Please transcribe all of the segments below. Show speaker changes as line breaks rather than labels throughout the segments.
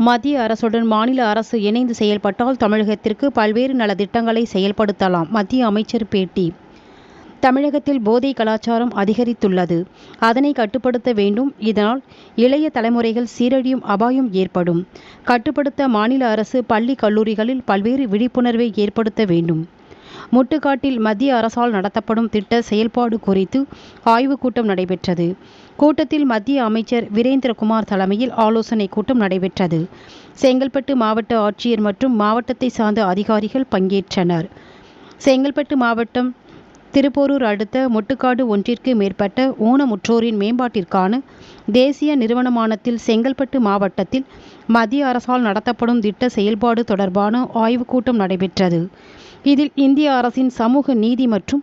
மத்திய அரசுடன் மாநில அரசு இணைந்து செயல்பட்டால் தமிழகத்திற்கு பல்வேறு நலத்திட்டங்களை செயல்படுத்தலாம். மத்திய அமைச்சர் பேட்டி. தமிழகத்தில் போதை கலாச்சாரம் அதிகரித்துள்ளது. அதனை கட்டுப்படுத்த வேண்டும். இதனால் இளைய தலைமுறைகள் சீரழியும் அபாயம் ஏற்படும். கட்டுப்படுத்த மாநில அரசு பள்ளி கல்லூரிகளில் பல்வேறு விழிப்புணர்வை ஏற்படுத்த வேண்டும். முட்டுக்காட்டில் மத்திய அரசால் நடத்தப்படும் திட்ட செயல்பாடு குறித்து ஆய்வுக் கூட்டம் நடைபெற்றது. கூட்டத்தில் மத்திய அமைச்சர் வீரேந்திரகுமார் தலைமையில் ஆலோசனை கூட்டம் நடைபெற்றது. செங்கல்பட்டு மாவட்ட ஆட்சியர் மற்றும் மாவட்டத்தை சார்ந்த அதிகாரிகள் பங்கேற்றனர். செங்கல்பட்டு மாவட்டம் திருப்போரூர் அடுத்த முட்டுக்காடு ஒன்றிற்கு மேற்பட்ட ஊனமுற்றோரின் மேம்பாட்டிற்கான தேசிய நிறுவனமானத்தில் செங்கல்பட்டு மாவட்டத்தில் மத்திய அரசால் நடத்தப்படும் திட்ட செயல்பாடு தொடர்பான ஆய்வுக் கூட்டம் நடைபெற்றது. இதில் இந்திய அரசின் சமூக நீதி மற்றும்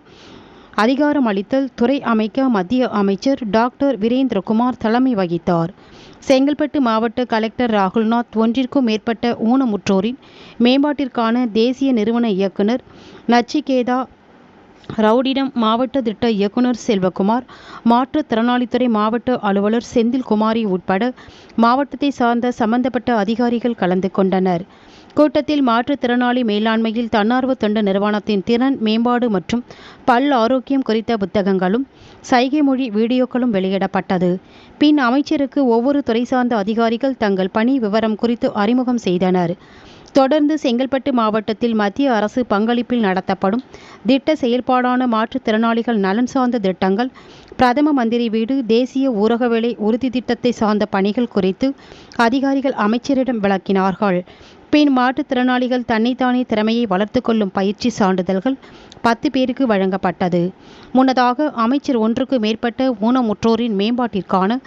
அதிகாரம் அளித்தல் துறை அமைக்க மத்திய அமைச்சர் டாக்டர் வீரேந்திரகுமார் தலைமை வகித்தார். செங்கல்பட்டு மாவட்ட கலெக்டர் ராகுல்நாத் ஒன்றிற்கும் மேற்பட்ட ஊனமுற்றோரின் மேம்பாட்டிற்கான தேசிய நிறுவன இயக்குனர் நச்சிகேதா ரவுடிடம் மாவட்ட திட்ட இயக்குனர் செல்வகுமார், மாற்றுத்திறனாளித்துறை மாவட்ட அலுவலர் செந்தில்குமாரி உட்பட மாவட்டத்தை சார்ந்த சம்பந்தப்பட்ட அதிகாரிகள் கலந்து கொண்டனர். கூட்டத்தில் மாற்றுத்திறனாளி மேலாண்மையில் தன்னார்வ தொண்டு நிறுவனத்தின் திறன் மேம்பாடு மற்றும் பல் ஆரோக்கியம் குறித்த புத்தகங்களும் சைகை மொழி வீடியோக்களும் வெளியிடப்பட்டது. பின் அமைச்சருக்கு ஒவ்வொரு துறை சார்ந்த அதிகாரிகள் தங்கள் பணி விவரம் குறித்து அறிமுகம் செய்தனர். தொடர்ந்து செங்கல்பட்டு மாவட்டத்தில் மத்திய அரசு பங்களிப்பில் நடத்தப்படும் திட்ட செயல்பாடான மாற்றுத்திறனாளிகள் நலன் சார்ந்த திட்டங்கள், பிரதம மந்திரி வீடு, தேசிய ஊரக வேலை உறுதி திட்டத்தை சார்ந்த பணிகள் குறித்து அதிகாரிகள் அமைச்சரிடம் விளக்கினார்கள். பின் மாற்றுத்திறனாளிகள் தன்னைத்தானே திறமையை வளர்த்து கொள்ளும் பயிற்சி சான்றிதழ்கள் 10 பேருக்கு வழங்கப்பட்டது. முன்னதாக அமைச்சர் ஒன்றுக்கு மேற்பட்ட ஊனமுற்றோரின் மேம்பாட்டிற்கான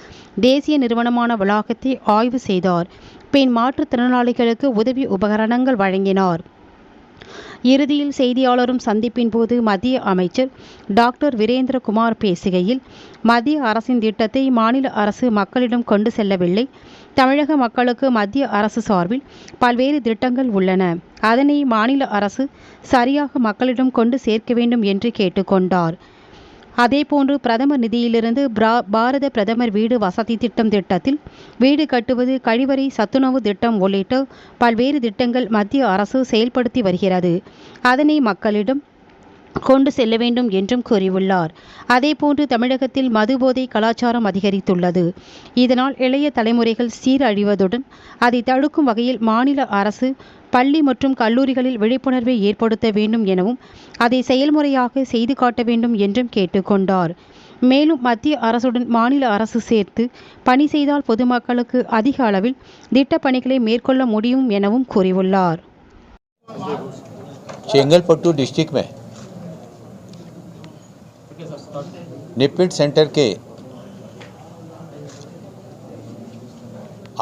தேசிய நிறுவனமான வளாகத்தை ஆய்வு செய்தார். பின் மாற்றுத்திறனாளிகளுக்கு உதவி உபகரணங்கள் வழங்கினார். இறுதியில் செய்தியாளரும் சந்திப்பின் போது மத்திய அமைச்சர் டாக்டர் வீரேந்திரகுமார் பேசுகையில், மத்திய அரசின் திட்டத்தை மாநில அரசு மக்களிடம் கொண்டு செல்லவில்லை. தமிழக மக்களுக்கு மத்திய அரசு சார்பில் பல்வேறு திட்டங்கள் உள்ளன. அதனை மாநில அரசு சரியாக மக்களிடம் கொண்டு சேர்க்க வேண்டும் என்று கேட்டுக்கொண்டார். அதேபோன்று பிரதமர் நிதியிலிருந்து பாரத பிரதமர் வீடு வசதி திட்டத்தில் வீடு கட்டுவது, கழிவறை சத்துணவு திட்டம் உள்ளிட்ட பல்வேறு திட்டங்கள் மத்திய அரசு செயல்படுத்தி வருகிறது. அதனை மக்களிடம் கொண்டு செல்ல வேண்டும் என்றும் கூறியுள்ளார். அதேபோன்று தமிழகத்தில் மதுபோதை கலாச்சாரம் அதிகரித்துள்ளது. இதனால் இளைய தலைமுறைகள் சீரழிவதுடன் அதை தடுக்கும் வகையில் மாநில அரசு பள்ளி மற்றும் கல்லூரிகளில் விழிப்புணர்வை ஏற்படுத்த வேண்டும் எனவும் அதை செயல்முறையாக செய்து காட்ட வேண்டும் என்றும் கேட்டுக்கொண்டார். மேலும் மத்திய அரசுடன் மாநில அரசு சேர்த்து பணி செய்தால் பொதுமக்களுக்கு அதிக அளவில் திட்டப் பணிகளை மேற்கொள்ள முடியும் எனவும் கூறியுள்ளார்.
चेंगलपट्टू डिस्ट्रिक्ट में निपिट सेंटर के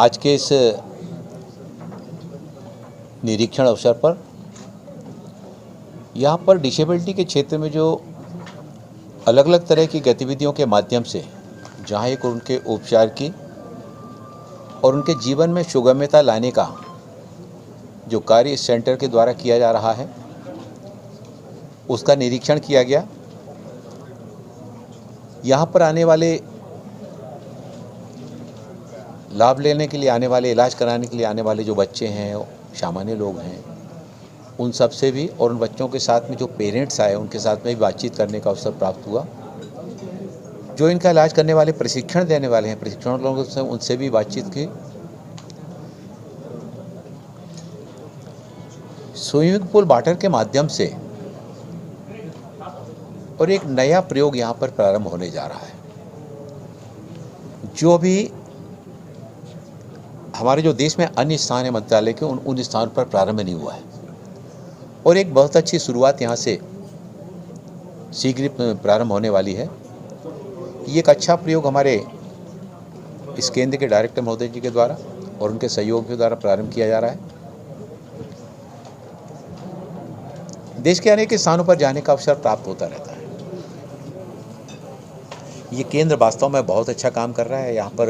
आज के इस निरीक्षण अवसर पर यहाँ पर डिसेबिलिटी के क्षेत्र में जो अलग अलग तरह की गतिविधियों के माध्यम से जहाँ एक उनके उपचार की और उनके जीवन में सुगम्यता लाने का जो कार्य इस सेंटर के द्वारा किया जा रहा है उसका निरीक्षण किया गया। यहाँ पर आने वाले लाभ लेने के लिए आने वाले, इलाज कराने के लिए आने वाले जो बच्चे हैं, सामान्य लोग हैं, उन सब से भी और उन बच्चों के साथ में जो पेरेंट्स आए उनके साथ में भी बातचीत करने का अवसर प्राप्त हुआ। जो इनका इलाज करने वाले प्रशिक्षण देने वाले हैं, प्रशिक्षण लोगों से उनसे भी बातचीत की। स्विमिंग पूल वाटर के माध्यम से और एक नया प्रयोग यहाँ पर प्रारंभ होने जा रहा है, जो भी हमारे जो देश में अन्य स्थान है मंत्रालय के उन स्थानों पर प्रारंभ नहीं हुआ है और एक बहुत अच्छी शुरुआत यहाँ से शीघ्र प्रारंभ होने वाली है। ये एक अच्छा प्रयोग हमारे इस केंद्र के डायरेक्टर महोदय जी के द्वारा और उनके सहयोग के द्वारा प्रारंभ किया जा रहा है। देश के अनेक स्थानों पर जाने का अवसर प्राप्त होता रहता है। ये केंद्र वास्तव में बहुत अच्छा काम कर रहा है। यहाँ पर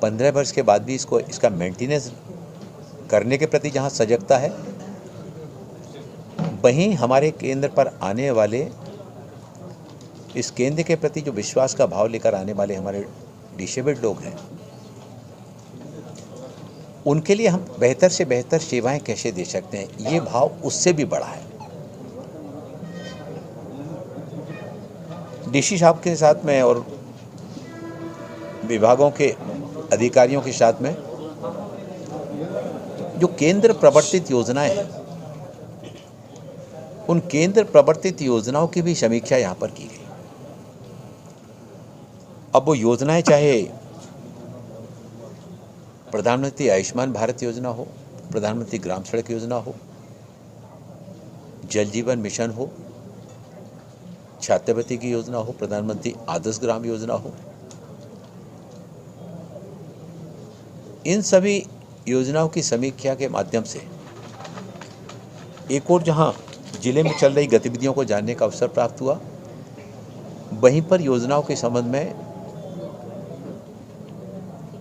15 वर्ष के बाद भी इसका मेंटेनेंस करने के प्रति जहाँ सजगता है, वहीं हमारे केंद्र पर आने वाले, इस केंद्र के प्रति जो विश्वास का भाव लेकर आने वाले हमारे डिसेबल्ड लोग हैं, उनके लिए हम बेहतर से बेहतर सेवाएं कैसे दे सकते हैं, ये भाव उससे भी बड़ा है। डीसी साहब के साथ में और विभागों के अधिकारियों के साथ में जो केंद्र प्रवर्तित योजनाएं हैं, उन केंद्र प्रवर्तित योजनाओं की भी समीक्षा यहाँ पर की गई। अब वो योजनाएं चाहे प्रधानमंत्री आयुष्मान भारत योजना हो, प्रधानमंत्री ग्राम सड़क योजना हो, जल जीवन मिशन हो, छात्रवृत्ति की योजना हो, प्रधानमंत्री आदर्श ग्राम योजना हो, इन सभी योजनाओं की समीक्षा के माध्यम से एक और जहां जिले में चल रही गतिविधियों को जानने का अवसर प्राप्त हुआ, वहीं पर योजनाओं के संबंध में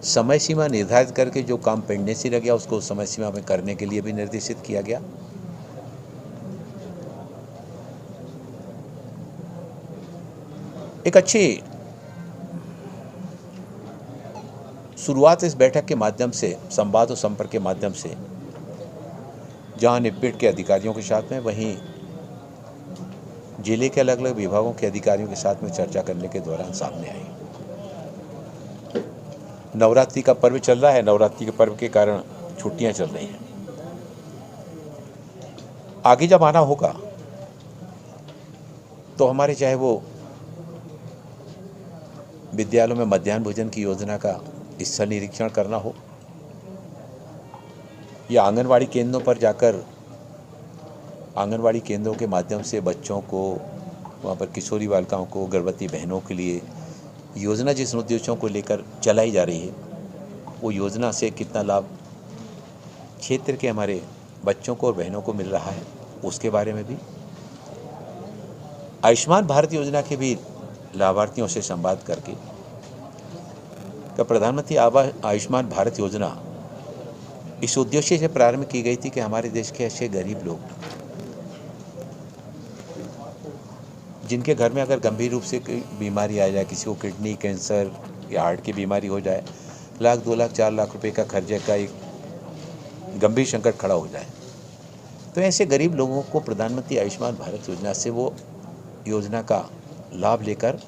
समय सीमा निर्धारित करके जो काम पेंडिंग से रह गया उसको समय सीमा में करने के लिए भी निर्देशित किया गया। एक अच्छी शुरुआत इस बैठक के माध्यम से, संवाद और संपर्क के माध्यम से, जहां निपट के अधिकारियों के साथ में, वहीं जिले के अलग अलग विभागों के अधिकारियों के साथ में चर्चा करने के दौरान सामने आई। नवरात्रि का पर्व चल रहा है, नवरात्रि के पर्व के कारण छुट्टियां चल रही हैं। आगे जब आना होगा तो हमारे चाहे वो विद्यालयों में मध्याह्न भोजन की योजना का स्थल निरीक्षण करना हो, या आंगनवाड़ी केंद्रों पर जाकर आंगनवाड़ी केंद्रों के माध्यम से बच्चों को, वहाँ पर किशोरी बालिकाओं को, गर्भवती बहनों के लिए योजना जिस उद्देश्यों को लेकर चलाई जा रही है, वो योजना से कितना लाभ क्षेत्र के हमारे बच्चों को और बहनों को मिल रहा है, उसके बारे में भी, आयुष्मान भारत योजना के भी लाभार्थियों से संवाद करके, का प्रधानमंत्री आयुष्मान भारत योजना इस उद्देश्य से प्रारंभ की गई थी कि हमारे देश के ऐसे गरीब लोग जिनके घर में अगर गंभीर रूप से कोई बीमारी आ जाए, किसी को किडनी कैंसर या हार्ट की बीमारी हो जाए, लाख 2 लाख 4 लाख रुपए का खर्चे का एक गंभीर संकट खड़ा हो जाए, तो ऐसे गरीब लोगों को प्रधानमंत्री आयुष्मान भारत योजना से वो योजना का लाभ लेकर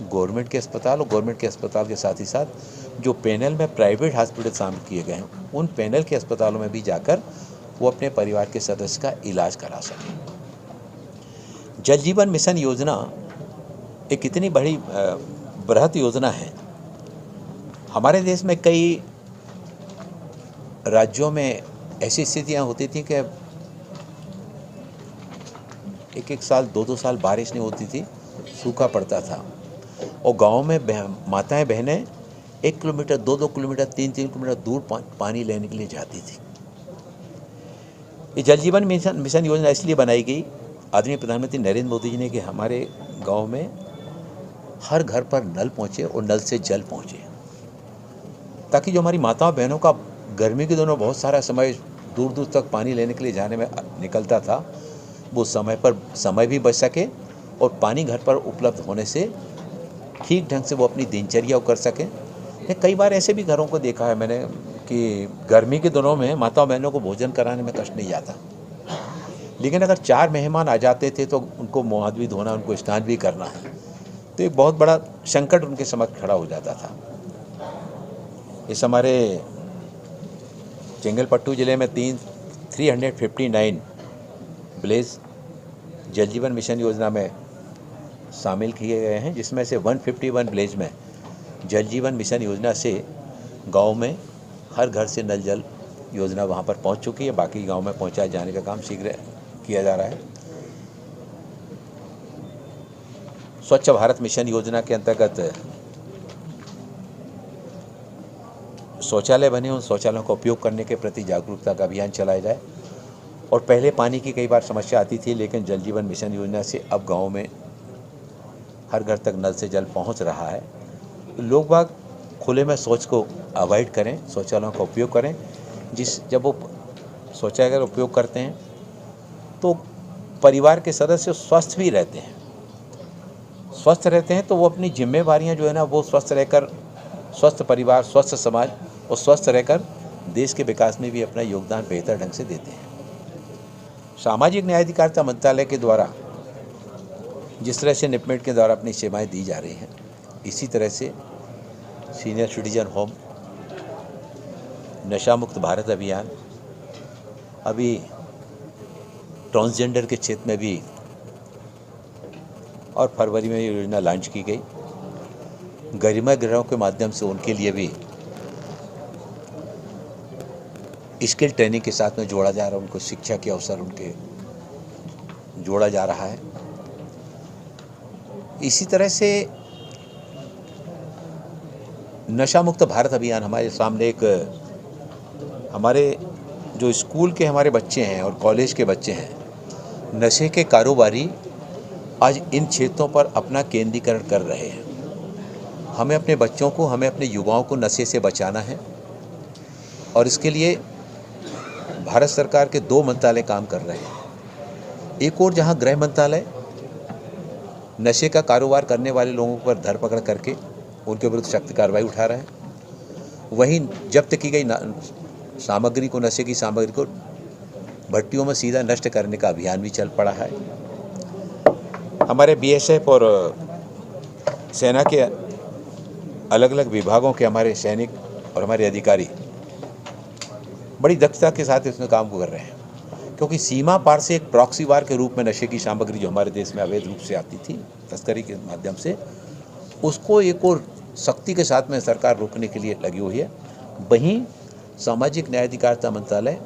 गवर्नमेंट के अस्पताल और गवर्नमेंट के अस्पताल के साथ ही साथ जो पैनल में प्राइवेट हॉस्पिटल शामिल किए गए हैं, उन पैनल के अस्पतालों में भी जाकर वो अपने परिवार के सदस्य का इलाज करा सकें। जल जीवन मिशन योजना एक इतनी बड़ी बृहत योजना है। हमारे देश में कई राज्यों में ऐसी स्थितियां होती थी कि एक साल 2 साल बारिश नहीं होती थी, सूखा पड़ता था, और गाँव में माताएं बहनें 1 किलोमीटर 2 किलोमीटर 3 किलोमीटर दूर पानी लेने के लिए जाती थी। ये जल जीवन मिशन योजना इसलिए बनाई गई, आदरणीय प्रधानमंत्री नरेंद्र मोदी जी ने, कि हमारे गांव में हर घर पर नल पहुंचे और नल से जल पहुंचे, ताकि जो हमारी माताओं बहनों का गर्मी के दिनों बहुत सारा समय दूर दूर तक पानी लेने के लिए जाने में निकलता था, वो समय भी बच सके और पानी घर पर उपलब्ध होने से ठीक ढंग से वो अपनी दिनचर्या कर सकें। कई बार ऐसे भी घरों को देखा है मैंने कि गर्मी के दिनों में माताओं बहनों को भोजन कराने में कष्ट नहीं आता, लेकिन अगर 4 मेहमान आ जाते थे तो उनको मुँह हाथ भी धोना, उनको स्नान भी करना है, तो एक बहुत बड़ा संकट उनके समक्ष खड़ा हो जाता था। इस हमारे चेंगलपट्टू जिले में 359 विलेज जल जीवन मिशन योजना में शामिल किए गए हैं, जिसमें से 151 विलेज में जल जीवन मिशन योजना से गांव में हर घर से नल जल योजना वहां पर पहुंच चुकी है। बाकी गांव में पहुंचाए जाने का काम शीघ्र किया जा रहा है। स्वच्छ भारत मिशन योजना के अंतर्गत शौचालय बने, उन शौचालयों का उपयोग करने के प्रति जागरूकता का अभियान चलाया जाए। और पहले पानी की कई बार समस्या आती थी, लेकिन जल जीवन मिशन योजना से अब गाँव में हर घर तक नल से जल पहुंच रहा है। लोग बाग खुले में शौच को अवॉइड करें, शौचालयों का उपयोग करें। जब वो शौचालय का उपयोग करते हैं तो परिवार के सदस्य स्वस्थ भी रहते हैं। स्वस्थ रहते हैं तो वो अपनी जिम्मेवारियां जो है ना, वो स्वस्थ रहकर, स्वस्थ परिवार, स्वस्थ समाज और स्वस्थ रहकर देश के विकास में भी अपना योगदान बेहतर ढंग से देते हैं। सामाजिक न्याय अधिकारिता मंत्रालय के द्वारा जिस तरह से निपमेट के द्वारा अपनी सेवाएं दी जा रही हैं, इसी तरह से सीनियर सिटीजन होम, नशा मुक्त भारत अभियान, अभी ट्रांसजेंडर के क्षेत्र में भी और फरवरी में ये योजना लॉन्च की गई। गरिमा गृहों के माध्यम से उनके लिए भी स्किल ट्रेनिंग के साथ में जोड़ा जा रहा है, उनको शिक्षा के अवसर उनके जोड़ा जा रहा है। इसी तरह से नशा मुक्त भारत अभियान, हमारे सामने एक हमारे जो स्कूल के हमारे बच्चे हैं और कॉलेज के बच्चे हैं, नशे के कारोबारी आज इन क्षेत्रों पर अपना केंद्रीकरण कर रहे हैं। हमें अपने बच्चों को, हमें अपने युवाओं को नशे से बचाना है और इसके लिए भारत सरकार के 2 मंत्रालय काम कर रहे हैं। एक और जहां गृह मंत्रालय नशे का कारोबार करने वाले लोगों पर धरपकड़ करके उनके विरुद्ध सख्त कार्रवाई उठा रहे हैं, वहीं जब्त की गई सामग्री को, नशे की सामग्री को भट्टियों में सीधा नष्ट करने का अभियान भी चल पड़ा है। हमारे बीएसएफ और सेना के अलग अलग विभागों के हमारे सैनिक और हमारे अधिकारी बड़ी दक्षता के साथ इसमें काम कर रहे हैं, क्योंकि सीमा पार से एक प्रॉक्सी वार के रूप में नशे की सामग्री जो हमारे देश में अवैध रूप से आती थी तस्करी के माध्यम से, उसको एक और सख्ती के साथ में सरकार रोकने के लिए लगी हुई है। वहीं सामाजिक न्याय अधिकारिता मंत्रालय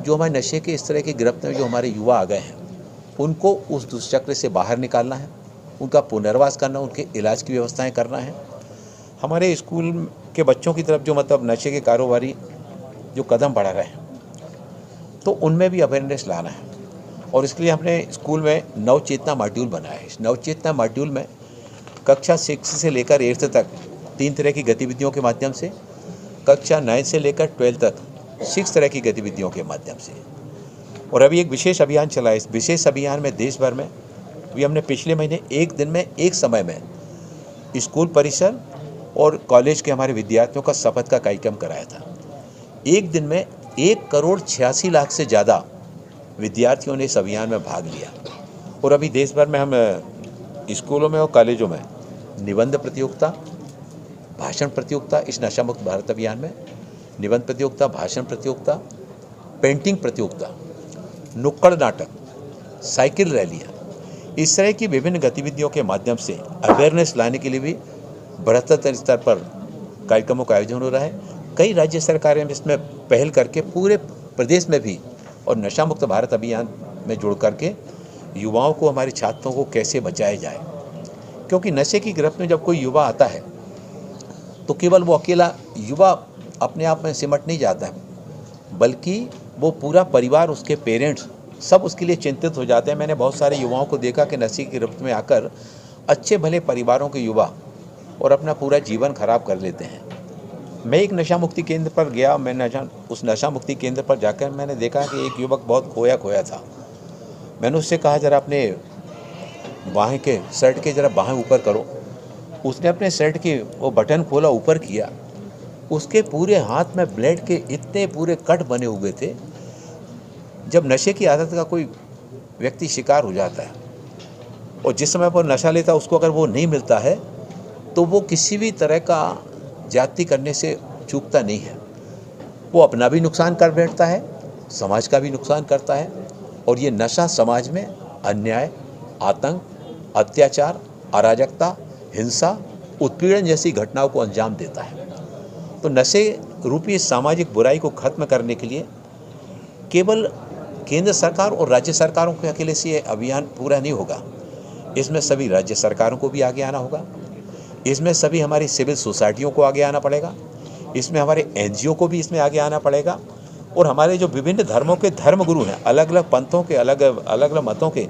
जो हमारे नशे के इस तरह की गिरफ्त में जो हमारे युवा आ गए हैं, उनको उस दुष्चक्र से बाहर निकालना है, उनका पुनर्वास करना, उनके इलाज की व्यवस्थाएं करना है। हमारे स्कूल के बच्चों की तरफ जो मतलब नशे के कारोबारी जो कदम बढ़ा रहे हैं, तो उनमें भी अवेयरनेस लाना है और इसके लिए हमने स्कूल में नवचेतना मॉड्यूल बनाया है। इस नवचेतना मॉड्यूल में कक्षा 6 से लेकर 8 तक 3 तरह की गतिविधियों के माध्यम से, कक्षा 9 से लेकर 12 तक 6 तरह की गतिविधियों के माध्यम से, और अभी एक विशेष अभियान चला है। इस विशेष अभियान में देश भर में भी हमने पिछले महीने एक दिन में एक समय में स्कूल परिसर और कॉलेज के हमारे विद्यार्थियों का शपथ का कार्यक्रम कराया था। एक दिन में 1,86,00,000 से ज़्यादा विद्यार्थियों ने इस अभियान में भाग लिया। और अभी देश भर में हम स्कूलों में और कॉलेजों में निबंध प्रतियोगिता, भाषण प्रतियोगिता, इस नशा मुक्त भारत अभियान में निबंध प्रतियोगिता, भाषण प्रतियोगिता, पेंटिंग प्रतियोगिता, नुक्कड़ नाटक, साइकिल रैलियाँ, इस तरह की विभिन्न गतिविधियों के माध्यम से अवेयरनेस लाने के लिए भी बृहत्तर स्तर पर कार्यक्रमों का आयोजन हो रहा है। कई राज्य सरकारें इसमें पहल करके पूरे प्रदेश में भी और नशा मुक्त भारत अभियान में जोड़ करके युवाओं को, हमारे छात्रों को कैसे बचाया जाए, क्योंकि नशे की गिरफ्त में जब कोई युवा आता है तो केवल वो अकेला युवा अपने आप में सिमट नहीं जाता है, बल्कि वो पूरा परिवार, उसके पेरेंट्स सब उसके लिए चिंतित हो जाते हैं। मैंने बहुत सारे युवाओं को देखा कि नशे की गिरफ्त में आकर अच्छे भले परिवारों के युवा और अपना पूरा जीवन खराब कर लेते हैं। मैं एक नशा मुक्ति केंद्र पर गया, उस नशा मुक्ति केंद्र पर जाकर मैंने देखा कि एक युवक बहुत खोया था। मैंने उससे कहा, जरा अपने बाहें के शर्ट के जरा बाहें ऊपर करो। उसने अपने शर्ट के वो बटन खोला, ऊपर किया, उसके पूरे हाथ में ब्लेड के इतने पूरे कट बने हुए थे। जब नशे की आदत का कोई व्यक्ति शिकार हो जाता है और जिस समय पर नशा लेता है उसको अगर वो नहीं मिलता है तो वो किसी भी तरह का जाति करने से चूकता नहीं है। वो अपना भी नुकसान कर बैठता है, समाज का भी नुकसान करता है, और ये नशा समाज में अन्याय, आतंक, अत्याचार, अराजकता, हिंसा, उत्पीड़न जैसी घटनाओं को अंजाम देता है। तो नशे रूपी सामाजिक बुराई को खत्म करने के लिए केवल केंद्र सरकार और राज्य सरकारों के अकेले से ये अभियान पूरा नहीं होगा। इसमें सभी राज्य सरकारों को भी आगे आना होगा, इसमें सभी हमारी सिविल सोसाइटियों को आगे आना पड़ेगा, इसमें हमारे एनजीओ को भी इसमें आगे आना पड़ेगा, और हमारे जो विभिन्न धर्मों के धर्मगुरु हैं, अलग अलग पंथों के, अलग अलग मतों के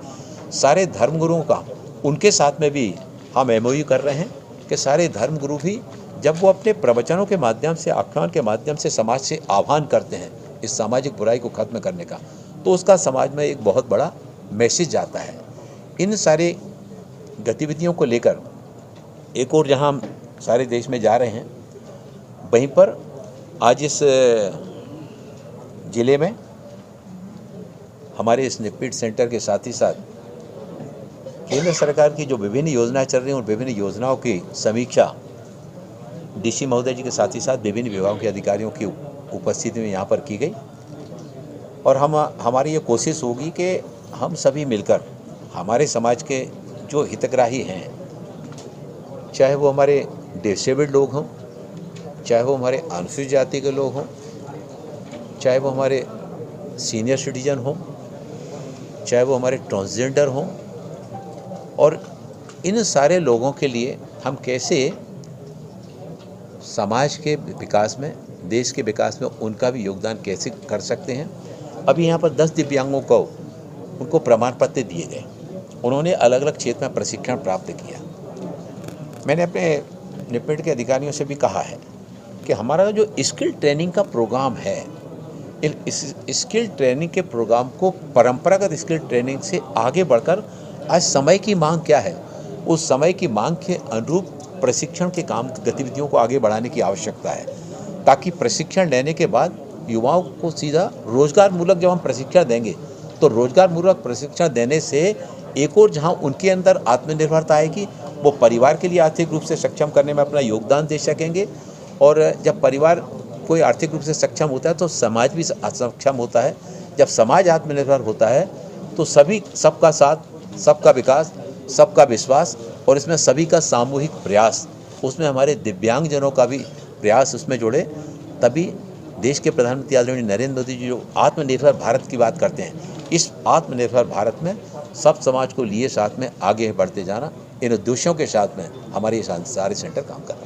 सारे धर्मगुरुओं का, उनके साथ में भी हम एमओयू कर रहे हैं कि सारे धर्मगुरु भी जब वो अपने प्रवचनों के माध्यम से, आख्यान के माध्यम से समाज से आह्वान करते हैं इस सामाजिक बुराई को खत्म करने का, तो उसका समाज में एक बहुत बड़ा मैसेज जाता है। इन सारे गतिविधियों को लेकर एक और जहां हम सारे देश में जा रहे हैं, वहीं पर आज इस ज़िले में हमारे इस निपीट सेंटर के साथ ही साथ केंद्र सरकार की जो विभिन्न योजनाएं चल रही हैं उन विभिन्न योजनाओं की समीक्षा डीसी महोदय जी के साथ ही साथ विभिन्न विभागों के अधिकारियों की उपस्थिति में यहाँ पर की गई। और हमारी ये कोशिश होगी कि हम सभी मिलकर हमारे समाज के जो हितग्राही हैं, चाहे वो हमारे डिसेबल्ड लोग हों, चाहे वो हमारे अनुसूचित जाति के लोग हों, चाहे वो हमारे सीनियर सिटीजन हों, चाहे वो हमारे ट्रांसजेंडर हों, और इन सारे लोगों के लिए हम कैसे समाज के विकास में, देश के विकास में उनका भी योगदान कैसे कर सकते हैं। अभी यहाँ पर 10 दिव्यांगों को उनको प्रमाण पत्र दिए गए। उन्होंने अलग अलग क्षेत्र में प्रशिक्षण प्राप्त किया। मैंने अपने निपीट के अधिकारियों से भी कहा है कि हमारा जो स्किल ट्रेनिंग का प्रोग्राम है, इस स्किल ट्रेनिंग के प्रोग्राम को परंपरागत स्किल ट्रेनिंग से आगे बढ़कर आज समय की मांग क्या है, उस समय की मांग के अनुरूप प्रशिक्षण के काम गतिविधियों को आगे बढ़ाने की आवश्यकता है, ताकि प्रशिक्षण लेने के बाद युवाओं को सीधा रोजगार मूलक जब हम प्रशिक्षण देंगे तो रोजगार मूलक प्रशिक्षण देने से एक और जहां उनके अंदर आत्मनिर्भरता आएगी, वो परिवार के लिए आर्थिक रूप से सक्षम करने में अपना योगदान दे सकेंगे। और जब परिवार कोई आर्थिक रूप से सक्षम होता है तो समाज भी सक्षम होता है। जब समाज आत्मनिर्भर होता है तो सभी, सबका साथ, सबका विकास, सबका विश्वास, और इसमें सभी का सामूहिक प्रयास, उसमें हमारे दिव्यांगजनों का भी प्रयास उसमें जुड़े, तभी देश के प्रधानमंत्री आदरणीय नरेंद्र मोदी जी जो आत्मनिर्भर भारत की बात करते हैं, इस आत्मनिर्भर भारत में सब समाज को लिए साथ में आगे बढ़ते जाना, इन उद्देश्यों के साथ में हमारे सारे सेंटर काम कर रहा है।